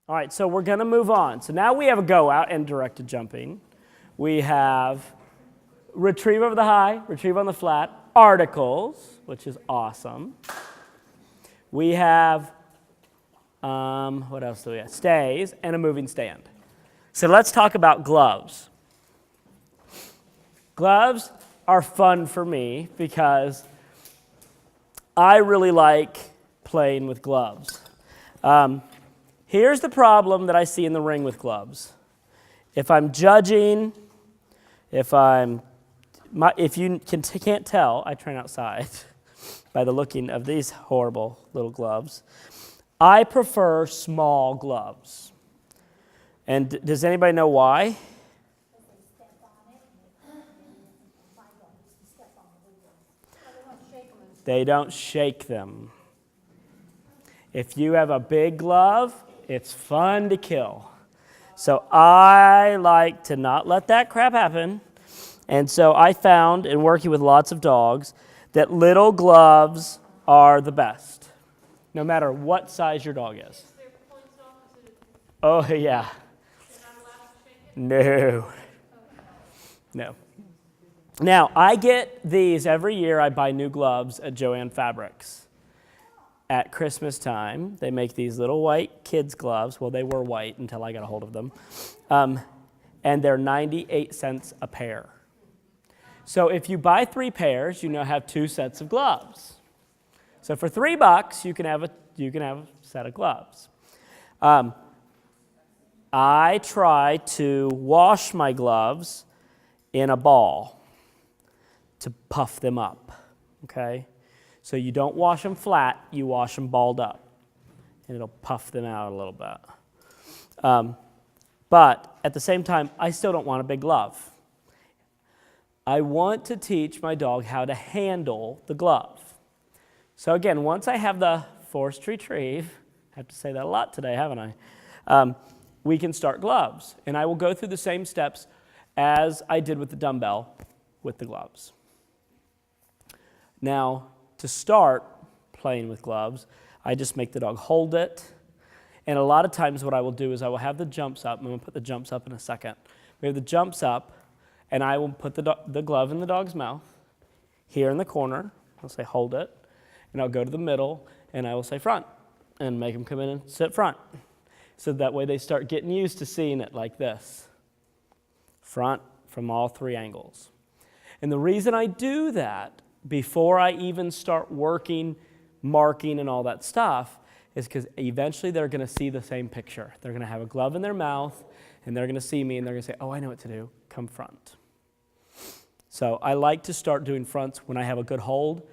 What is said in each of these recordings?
All right, so we're going to move on. So now we have a go out and directed jumping. We have retrieve over the high, retrieve on the flat, articles, which is awesome. We have, what else do we have? Stays and a moving stand. So let's talk about gloves. Gloves are fun for me because I really like playing with gloves. Here's the problem that I see in the ring with gloves. If I'm judging, if you can't tell, I train outside by the looking of these horrible little gloves. I prefer small gloves. And does anybody know why? They don't shake them. If you have a big glove, it's fun to kill. So I like to not let that crap happen. And so I found in working with lots of dogs that little gloves are the best, no matter what size your dog is. Oh, yeah. No. Now, I get these every year. I buy new gloves at Joann Fabrics. At Christmas time, they make these little white kids' gloves. Well, they were white until I got a hold of them. And they're 98 cents a pair. So if you buy 3 pairs, you now have 2 sets of gloves. So for $3, you can have a set of gloves. I try to wash my gloves in a ball to puff them up, okay? So you don't wash them flat, you wash them balled up, and it'll puff them out a little bit. But at the same time, I still don't want a big glove. I want to teach my dog how to handle the glove. So again, once I have the forced retrieve, I have to say that a lot today, haven't I? We can start gloves. And I will go through the same steps as I did with the dumbbell with the gloves. Now, to start playing with gloves, I just make the dog hold it. And a lot of times what I will do is I will have the jumps up. I'm going to put the jumps up in a second. We have the jumps up, and I will put the glove in the dog's mouth. Here in the corner, I'll say hold it. And I'll go to the middle, and I will say front, and make them come in and sit front. So that way they start getting used to seeing it like this. Front from all 3 angles. And the reason I do that before I even start working, marking, and all that stuff is because eventually they're going to see the same picture. They're going to have a glove in their mouth, and they're going to see me, and they're going to say, oh, I know what to do. Come front. So I like to start doing fronts when I have a good hold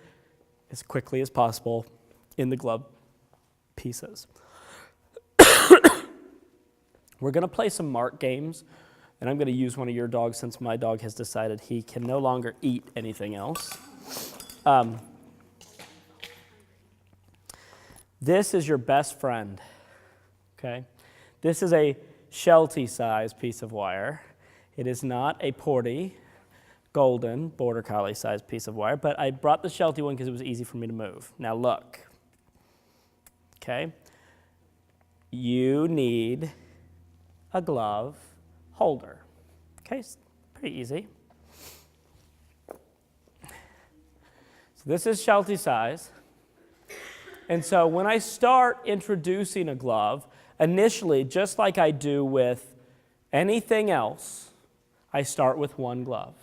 as quickly as possible in the glove pieces. We're going to play some mark games, and I'm going to use one of your dogs since my dog has decided he can no longer eat anything else. This is your best friend, okay? This is a Sheltie-sized piece of wire. It is not a Porty Golden Border Collie-sized piece of wire, but I brought the Sheltie one because it was easy for me to move. Now look, okay? You need a glove holder, okay? It's pretty easy. So this is Sheltie size. And so when I start introducing a glove, initially, just like I do with anything else, I start with one glove,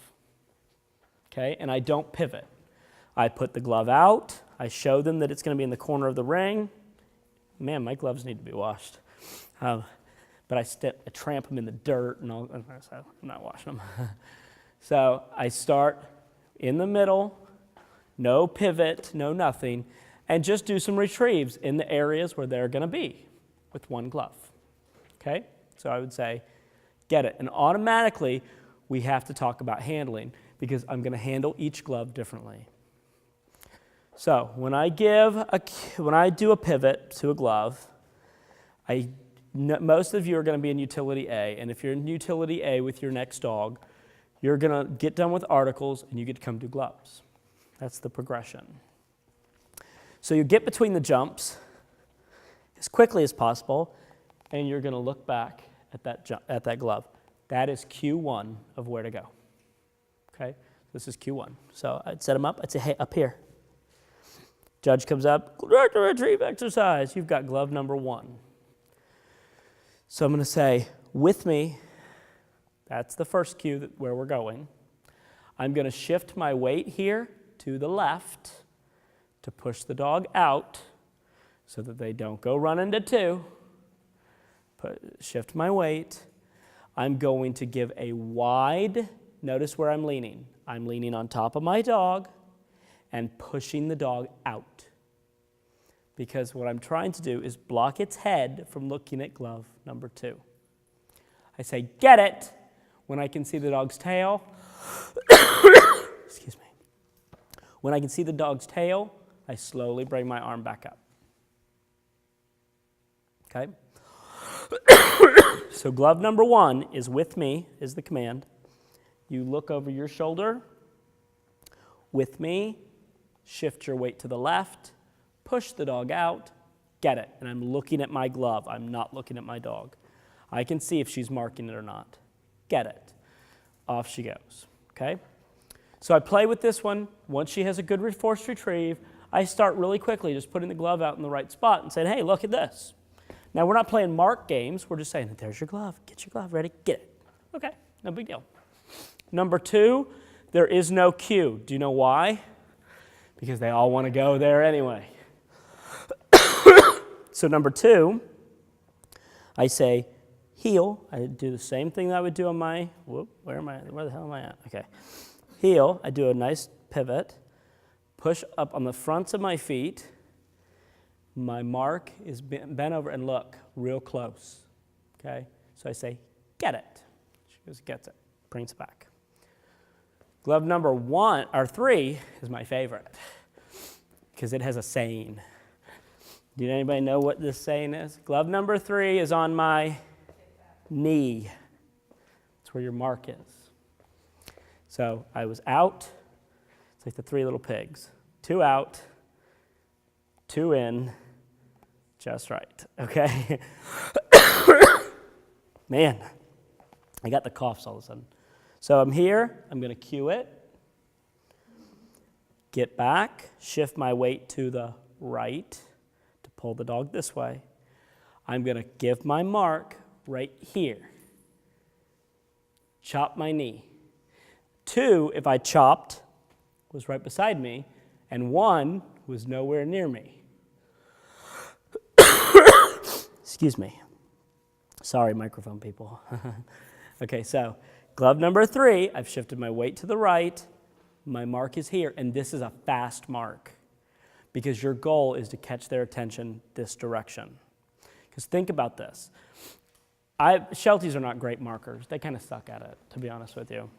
okay? And I don't pivot. I put the glove out. I show them that it's going to be in the corner of the ring. Man, my gloves need to be washed. But I tramp them in the dirt, and all, so I'm not washing them. So I start in the middle, no pivot, no nothing, and just do some retrieves in the areas where they're going to be with one glove, okay? So I would say, get it. And automatically, we have to talk about handling because I'm going to handle each glove differently. So when I do a pivot to a glove, most of you are going to be in utility A, and if you're in utility A with your next dog, you're going to get done with articles and you get to come do gloves. That's the progression. So you get between the jumps as quickly as possible. and you're going to look back at that glove. That is Q1 of where to go. Okay? This is Q1. So I'd set them up. I'd say, hey, up here. Judge comes up, director retrieve exercise. You've got glove number 1. So I'm going to say, with me, that's the first cue where we're going. I'm going to shift my weight here to the left to push the dog out so that they don't go run into 2. Shift my weight. I'm going to give a wide, notice where I'm leaning. I'm leaning on top of my dog and pushing the dog out. Because what I'm trying to do is block its head from looking at glove number 2. I say, get it, when I can see the dog's tail. Excuse me. When I can see the dog's tail, I slowly bring my arm back up. Okay? So glove number 1 is with me, is the command. You look over your shoulder. With me, shift your weight to the left, push the dog out, get it. And I'm looking at my glove. I'm not looking at my dog. I can see if she's marking it or not. Get it. Off she goes. Okay? So I play with this one. Once she has a good forced retrieve, I start really quickly just putting the glove out in the right spot and saying, hey, look at this. Now, we're not playing mark games. We're just saying, there's your glove. Get your glove ready. Get it. Okay, no big deal. Number 2, there is no cue. Do you know why? Because they all want to go there anyway. So number 2, I say heel. I do the same thing that I would do on my, where the hell am I at? Okay. Heel, I do a nice pivot, push up on the fronts of my feet. My mark is bent over and look real close. Okay? So I say, get it. She goes, gets it, brings it back. Glove number 3 is my favorite because it has a saying. Did anybody know what this saying is? Glove number 3 is on my knee. That's where your mark is. So I was out. It's like the 3 little pigs. 2 out, 2 in, just right. Okay? Man, I got the coughs all of a sudden. So I'm here. I'm going to cue it. Get back. Shift my weight to the right to pull the dog this way. I'm going to give my mark right here. Chop my knee. 2, if I chopped, was right beside me, and 1 was nowhere near me. Excuse me. Sorry, microphone people. Okay, so glove number 3, I've shifted my weight to the right. My mark is here, and this is a fast mark because your goal is to catch their attention this direction. Because think about this. Shelties are not great markers. They kind of suck at it, to be honest with you.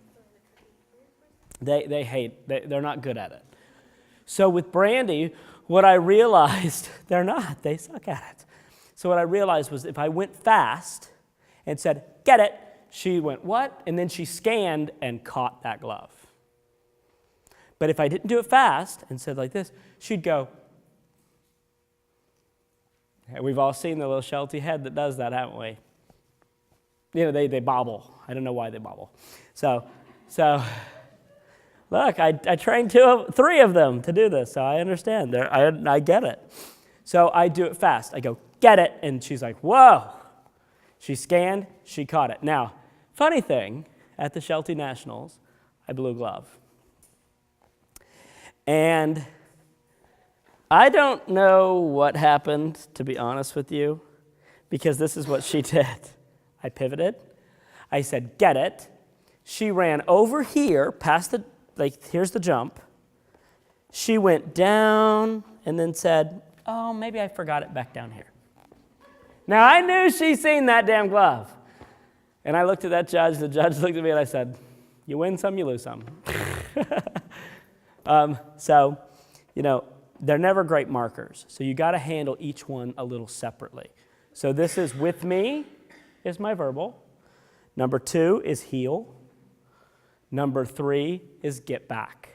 They're not good at it. So with Brandy, what I realized, they suck at it. So what I realized was if I went fast and said, get it, she went, what? And then she scanned and caught that glove. But if I didn't do it fast and said like this, she'd go. We've all seen the little Sheltie head that does that, haven't we? You know, they bobble. I don't know why they bobble. So look, I trained 3 of them to do this, so I understand. I get it. So I do it fast. I go, get it, and she's like, whoa. She scanned, she caught it. Now, funny thing, at the Sheltie Nationals, I blew a glove. And I don't know what happened, to be honest with you, because this is what she did. I pivoted. I said, get it. She ran over here, past the, here's the jump. She went down and then said, oh, maybe I forgot it back down here. Now, I knew she'd seen that damn glove. And I looked at that judge. The judge looked at me and I said, you win some, you lose some. So, you know, they're never great markers. So you got to handle each one a little separately. So this is with me is my verbal. Number 2 is heel. Number 3 is get back.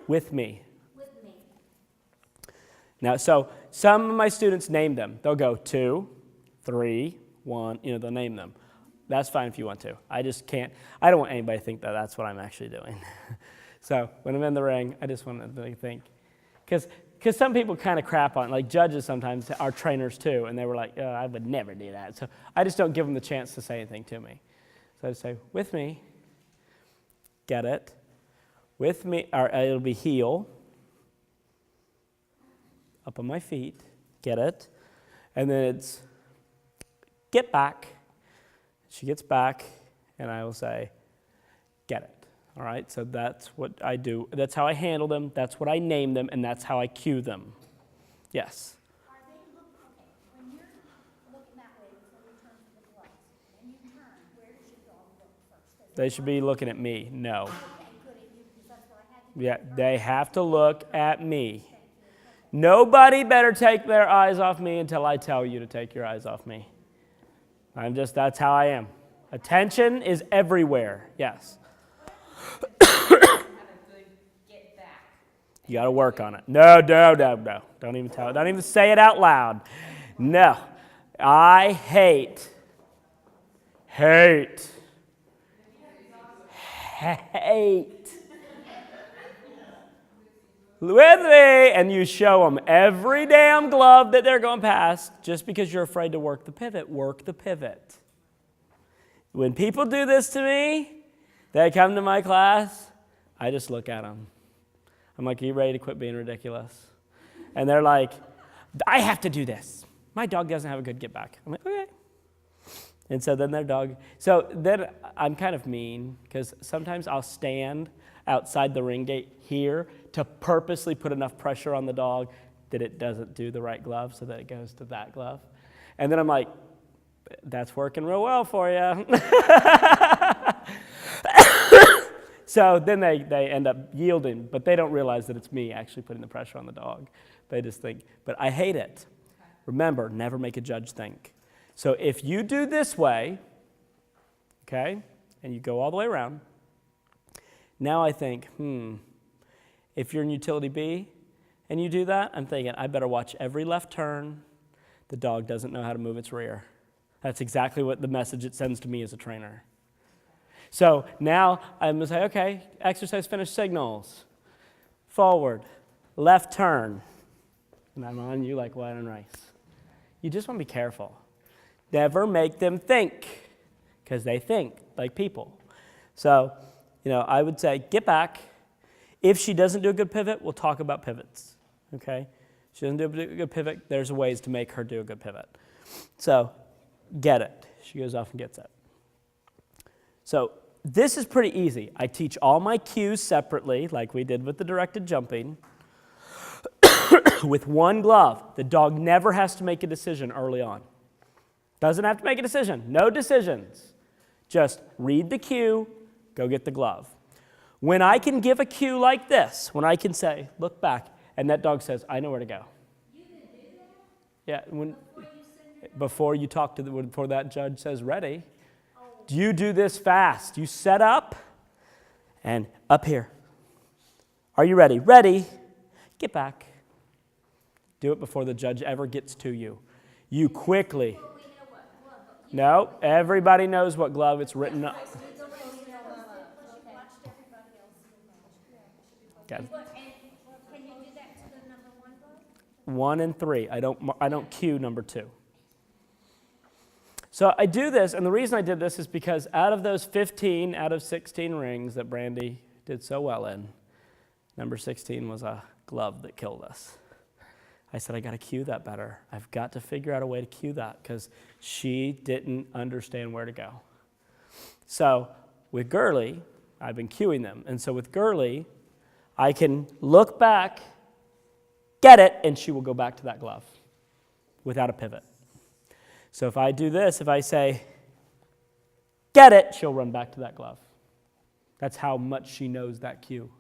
With me. Now, so some of my students name them. They'll go 2, 3, 1, they'll name them. That's fine if you want to. I just can't, I don't want anybody to think that that's what I'm actually doing. So when I'm in the ring, I just want them to think. Because some people kind of crap on, like judges sometimes are trainers too, and they were like, oh, I would never do that. So I just don't give them the chance to say anything to me. So I just say, with me, get it. With me, or it'll be heel, up on my feet, get it. And then it's get back. She gets back, and I will say, get it. All right, so that's what I do. That's how I handle them. That's what I name them, and that's how I cue them. Yes? Are they when you're looking that way before you turn to the gloves, and you turn, where does your dog look first? They should be looking at me. No. Okay, good, because that's what I had to do. Yeah, they have to look at me. Nobody better take their eyes off me until I tell you to take your eyes off me. That's how I am. Attention is everywhere. Yes. You got to work on it. No. Don't even tell it. Don't even say it out loud. No. I hate with me, and you show them every damn glove that they're going past. Just because you're afraid to work the pivot. When people do this to me, they come to my class, I just look at them. I'm like, are you ready to quit being ridiculous? And they're like, I have to do this. My dog doesn't have a good get back. I'm like, okay. And so then then I'm kind of mean, because sometimes I'll stand outside the ring gate here to purposely put enough pressure on the dog that it doesn't do the right glove so that it goes to that glove. And then I'm like, that's working real well for you. So then they end up yielding, but they don't realize that it's me actually putting the pressure on the dog. They just think, but I hate it. Okay. Remember, never make a judge think. So if you do this way, okay, and you go all the way around, now I think, if you're in utility B and you do that, I'm thinking, I better watch every left turn. The dog doesn't know how to move its rear. That's exactly what the message it sends to me as a trainer. So now I'm going to say, okay, exercise finish signals. Forward, left turn. And I'm on you like white on rice. You just want to be careful. Never make them think, because they think like people. So, I would say, get back. If she doesn't do a good pivot, we'll talk about pivots, okay? If she doesn't do a good pivot, there's ways to make her do a good pivot. So, get it. She goes off and gets it. So, this is pretty easy. I teach all my cues separately, like we did with the directed jumping, with one glove. The dog never has to make a decision early on. Doesn't have to make a decision. No decisions. Just read the cue, go get the glove. When I can give a cue like this, when I can say, look back, and that dog says, I know where to go. You can do that? Yeah, before you talk to before that judge says ready. You do this fast. You set up and up here. Are you ready? Ready. Get back. Do it before the judge ever gets to you. You quickly. No, everybody knows what glove it's written up. Okay. Can you do that to the number 1 glove? 1 and 3. I don't cue number 2. So I do this, and the reason I did this is because out of those 15 out of 16 rings that Brandy did so well in, number 16 was a glove that killed us. I said, I got to cue that better. I've got to figure out a way to cue that because she didn't understand where to go. So with Gurley, I've been cueing them. And so with Gurley, I can look back, get it, and she will go back to that glove without a pivot. So if I do this, if I say, get it, she'll run back to that glove. That's how much she knows that cue.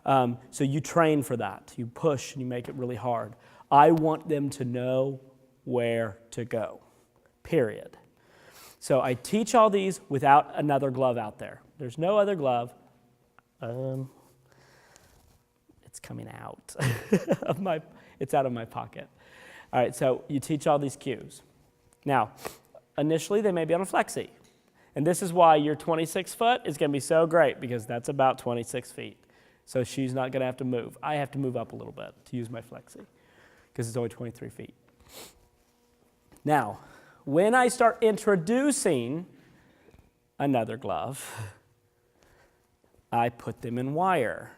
So you train for that. You push and you make it really hard. I want them to know where to go, period. So I teach all these without another glove out there. There's no other glove. It's coming out of my, It's out of my pocket. All right, so you teach all these cues. Now, initially, they may be on a flexi. And this is why your 26 foot is going to be so great, because that's about 26 feet. So she's not going to have to move. I have to move up a little bit to use my flexi, because it's only 23 feet. Now, when I start introducing another glove, I put them in wire,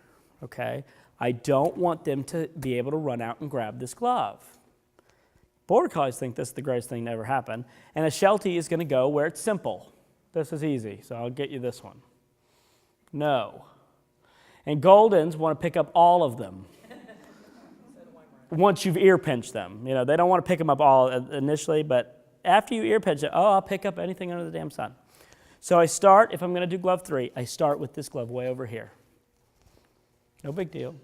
okay? I don't want them to be able to run out and grab this glove. Border Collies think this is the greatest thing that ever happened, and a Sheltie is going to go where it's simple. This is easy, so I'll get you this one. No. And Goldens want to pick up all of them once you've ear pinched them. You know, they don't want to pick them up all initially, but after you ear pinch it, oh, I'll pick up anything under the damn sun. So I start, if I'm going to do glove 3, I start with this glove way over here. No big deal.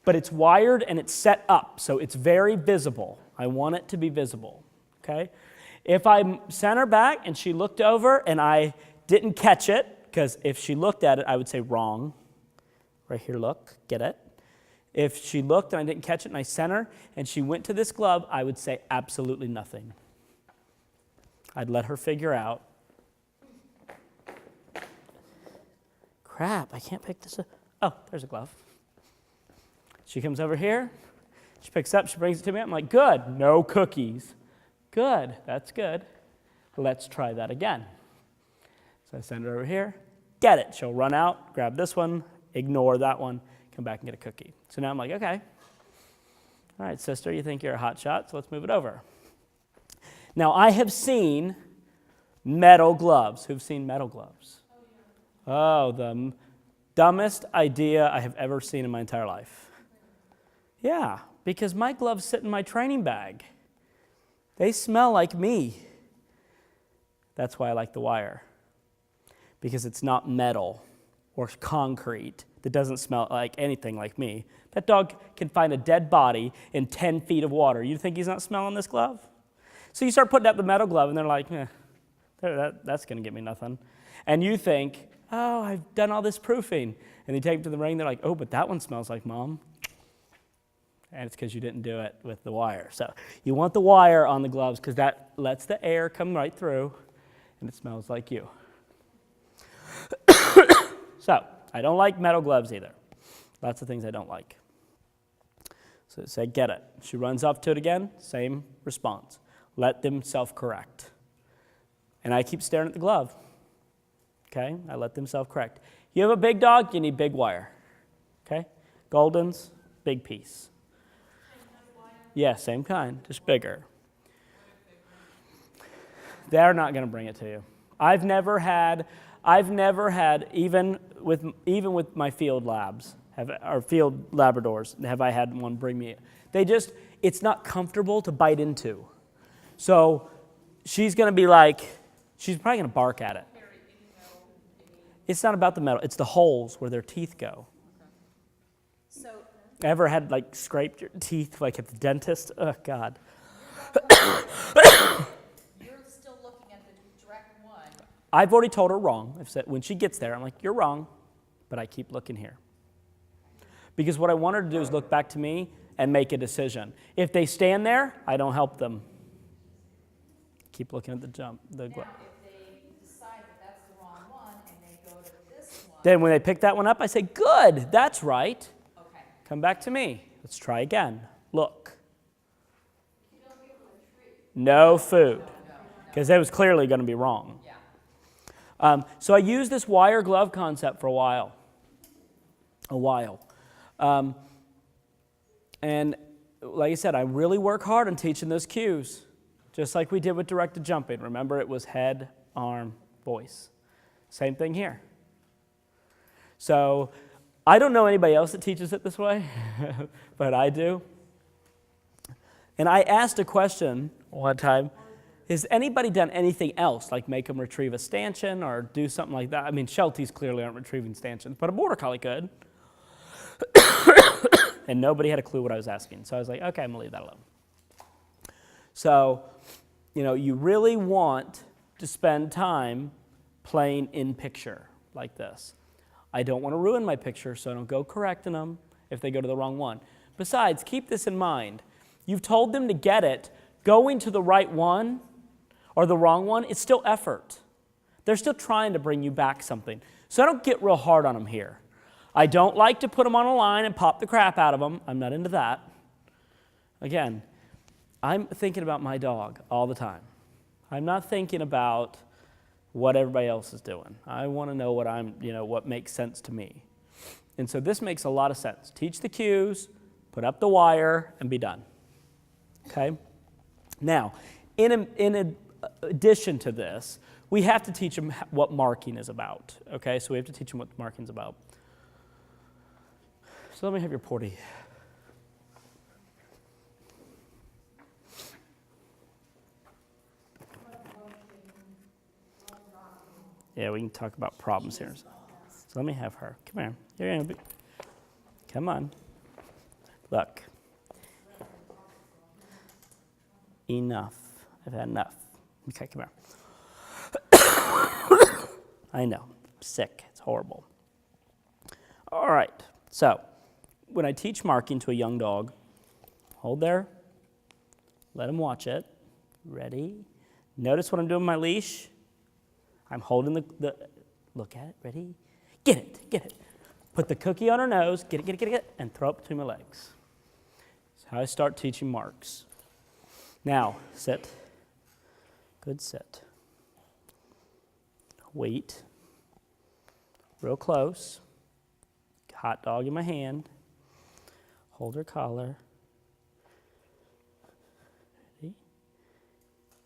But it's wired and it's set up, so it's very visible. I want it to be visible, okay? If I center back and she looked over and I didn't catch it, because if she looked at it, I would say wrong. Right here, look, get it? If she looked and I didn't catch it and I center and she went to this glove, I would say absolutely nothing. I'd let her figure out. Crap, I can't pick this up. Oh, there's a glove. She comes over here. She picks up, she brings it to me. I'm like, good, no cookies. Good, that's good. Let's try that again. So I send her over here. Get it. She'll run out, grab this one, ignore that one, come back and get a cookie. So now I'm like, okay. All right, sister, you think you're a hot shot, so let's move it over. Now, I have seen metal gloves. Who've seen metal gloves? Oh, the dumbest idea I have ever seen in my entire life. Yeah, because my gloves sit in my training bag. They smell like me. That's why I like the wire, because it's not metal or concrete that doesn't smell like anything like me. That dog can find a dead body in 10 feet of water. You think he's not smelling this glove? So you start putting out the metal glove, and they're like, that's going to get me nothing. And you think, oh, I've done all this proofing. And you take them to the ring, they're like, oh, but that one smells like Mom. And it's because you didn't do it with the wire. So you want the wire on the gloves because that lets the air come right through, and it smells like you. So I don't like metal gloves either. Lots of things I don't like. So say, get it. She runs up to it again, same response. Let them self-correct. And I keep staring at the glove. Okay? I let them self-correct. You have a big dog, you need big wire. Okay? Goldens, big piece. Yeah, same kind, just bigger. They're not going to bring it to you. I've never had even with my field labs, or field Labradors, have I had one bring me. It's not comfortable to bite into. So she's going to be like, she's probably going to bark at it. It's not about the metal, it's the holes where their teeth go. So Ever had scraped your teeth like at the dentist? Oh, God. you're still looking at the direct one. I've already told her wrong. I've said, when she gets there, I'm like, you're wrong, but I keep looking here. Because what I want her to do is look back to me and make a decision. If they stand there, I don't help them. Keep looking at the Now, if they decide that that's the wrong one and they go to this one. Then when they pick that one up, I say, good, that's right. Okay. Come back to me. Let's try again. Look. You don't give them a treat. No food. Because it was clearly going to be wrong. Yeah. So I used this wire glove concept for a while. And like I said, I really work hard on teaching those cues, just like we did with directed jumping. Remember, it was head, arm, voice. Same thing here. So I don't know anybody else that teaches it this way, but I do. And I asked a question one time, has anybody done anything else, like make them retrieve a stanchion or do something like that? I mean, Shelties clearly aren't retrieving stanchions, but a Border Collie could. And nobody had a clue what I was asking. So I was like, okay, I'm going to leave that alone. So, you really want to spend time playing in picture like this. I don't want to ruin my picture, so I don't go correcting them if they go to the wrong one. Besides, keep this in mind. You've told them to get it. Going to the right one or the wrong one, it's still effort. They're still trying to bring you back something. So I don't get real hard on them here. I don't like to put them on a line and pop the crap out of them. I'm not into that. Again, I'm thinking about my dog all the time. I'm not thinking about what everybody else is doing. I want to know what makes sense to me. And so this makes a lot of sense. Teach the cues, put up the wire, and be done. Okay? Now, in addition to this, we have to teach them what marking is about. Okay? So we have to teach them what marking is about. So let me have your porty. Yeah, we can talk about problems here. So let me have her. Come here. You're gonna be. Come on. Look. Enough. I've had enough. Okay, come here. I know. I'm sick. It's horrible. All right. So, when I teach marking to a young dog, hold there. Let him watch it. Ready? Notice what I'm doing with my leash. I'm holding the look at it. Ready? Get it. Put the cookie on her nose. Get it, and throw it between my legs. That's how I start teaching marks. Now, sit. Good sit. Wait. Real close. Hot dog in my hand. Hold her collar. Ready?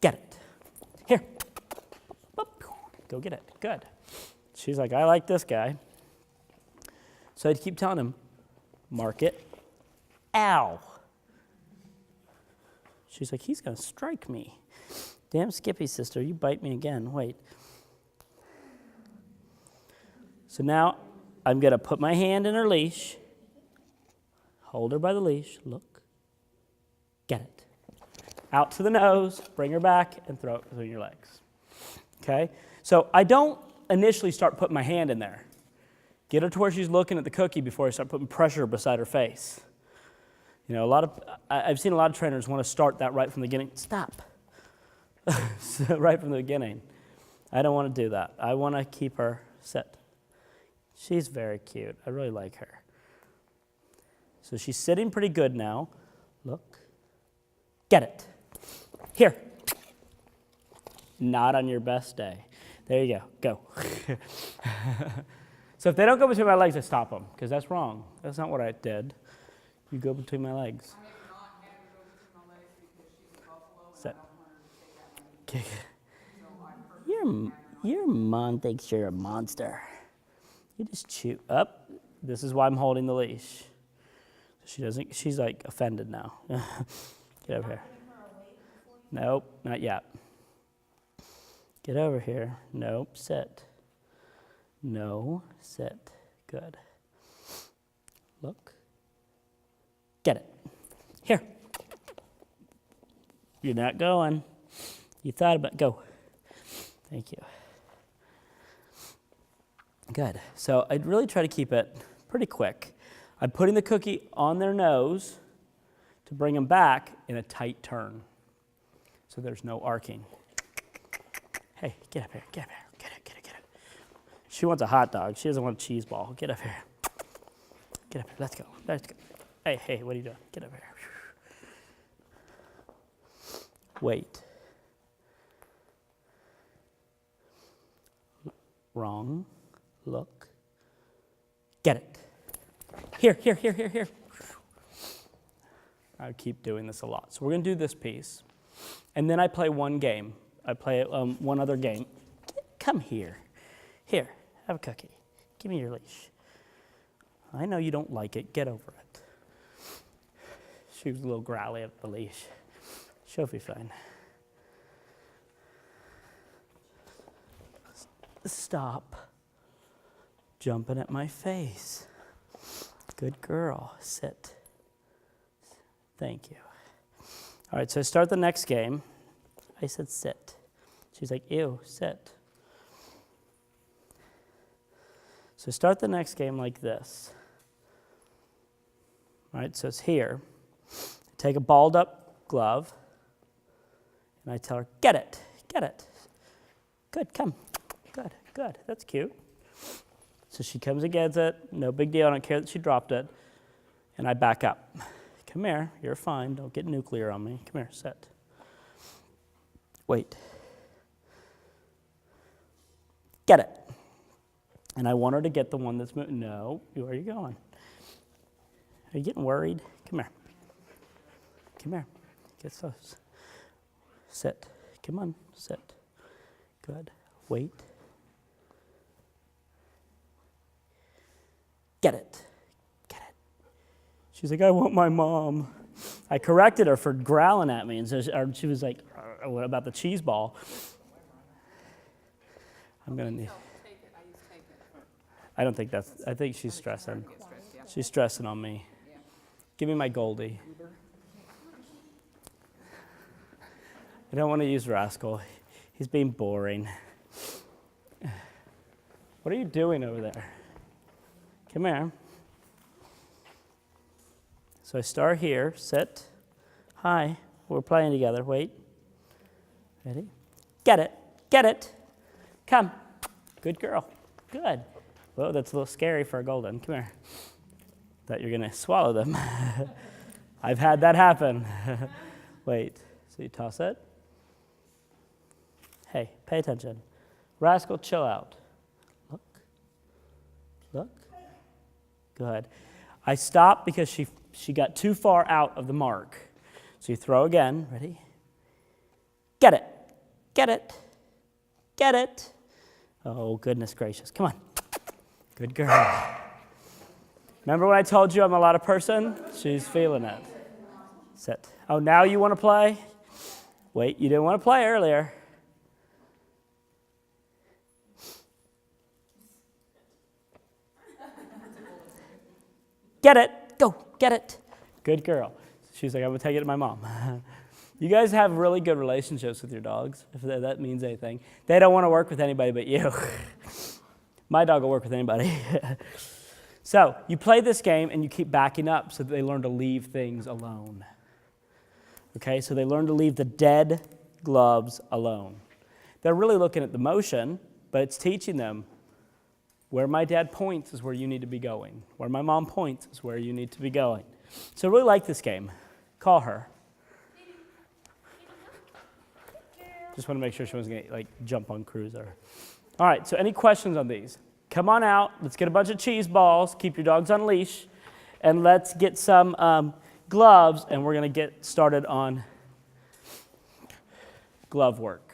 Get it. Here. Go get it. Good. She's like, I like this guy. So I'd keep telling him, mark it. Ow. She's like, he's going to strike me. Damn Skippy sister, you bite me again. Wait. So now I'm going to put my hand in her leash. Hold her by the leash. Look. Get it. Out to the nose. Bring her back and throw it between your legs. Okay? So I don't initially start putting my hand in there. Get her to where she's looking at the cookie before I start putting pressure beside her face. You know, I've seen a lot of trainers want to start that right from the beginning. Stop. Right from the beginning. I don't want to do that. I want to keep her sit. She's very cute. I really like her. So she's sitting pretty good now. Look. Get it. Here. Not on your best day. There you go. Go. So if they don't go between my legs, I stop them, because that's wrong. That's not what I did. You go between my legs. I have not had her go between my legs because she's a buffalo and I don't want her to take that money. So Your mom thinks you're a monster. You just chew up. This is why I'm holding the leash. She's like offended now. Get over here. Nope, not yet. Get over here. Nope, sit. No, sit. Good. Look. Get it. Here. You're not going. You thought about it. Go. Thank you. Good. So I'd really try to keep it pretty quick. I'm putting the cookie on their nose to bring them back in a tight turn. So there's no arcing. Hey, get up here. Get up here. Get it. She wants a hot dog. She doesn't want a cheese ball. Get up here. Get up here. Let's go. Hey, what are you doing? Get up here. Wait. Wrong. Look. Get it. Here. I would keep doing this a lot. So we're going to do this piece. And then I play one game. I play one other game. Come here. Here, have a cookie. Give me your leash. I know you don't like it. Get over it. She was a little growly at the leash. She'll be fine. Stop jumping at my face. Good girl. Sit. Thank you. All right, so I start the next game. I said sit. She's like, ew, sit. So start the next game like this. right? So it's here. Take a balled up glove, and I tell her, get it, get it. Good, come. Good, good, that's cute. So she comes and gets it, no big deal, I don't care that she dropped it, and I back up. Come here, you're fine, don't get nuclear on me. Come here, sit. Wait. Get it. And I want her to get the one that's moving. No, where are you going? Are you getting worried? Come here. Come here. Get close. Sit. Come on, sit. Good. Wait. Get it. Get it. She's like, I want my mom. I corrected her for growling at me, and so she was like, what about the cheese ball? I'm going to need... I don't think that's... I think she's stressing. She's stressing on me. Give me my Goldie. I don't want to use Rascal. He's being boring. What are you doing over there? Come here. So I start here. Sit. Hi. We're playing together. Wait. Ready? Get it. Get it. Come. Good girl. Good. Whoa, that's a little scary for a golden. Come here. Thought you're going to swallow them. I've had that happen. Wait. So you toss it. Hey, pay attention. Rascal, chill out. Look. Look. Good. I stopped because she got too far out of the mark. So you throw again. Ready? Get it. Get it. Get it. Oh, goodness gracious. Come on. Good girl. Remember when I told you I'm a lot of person? She's feeling it. Sit. Oh, now you want to play? Wait, you didn't want to play earlier. Get it. Go. Get it. Good girl. She's like, I'm going to take it to my mom. You guys have really good relationships with your dogs, if that means anything. They don't want to work with anybody but you. My dog will work with anybody. So you play this game and you keep backing up so that they learn to leave things alone. Okay, so they learn to leave the dead gloves alone. They're really looking at the motion, but it's teaching them where my dad points is where you need to be going. Where my mom points is where you need to be going. So I really like this game. Call her. Just want to make sure she wasn't going to jump on Cruiser. All right, so any questions on these? Come on out. Let's get a bunch of cheese balls. Keep your dogs on leash. And let's get some gloves, and we're going to get started on glove work.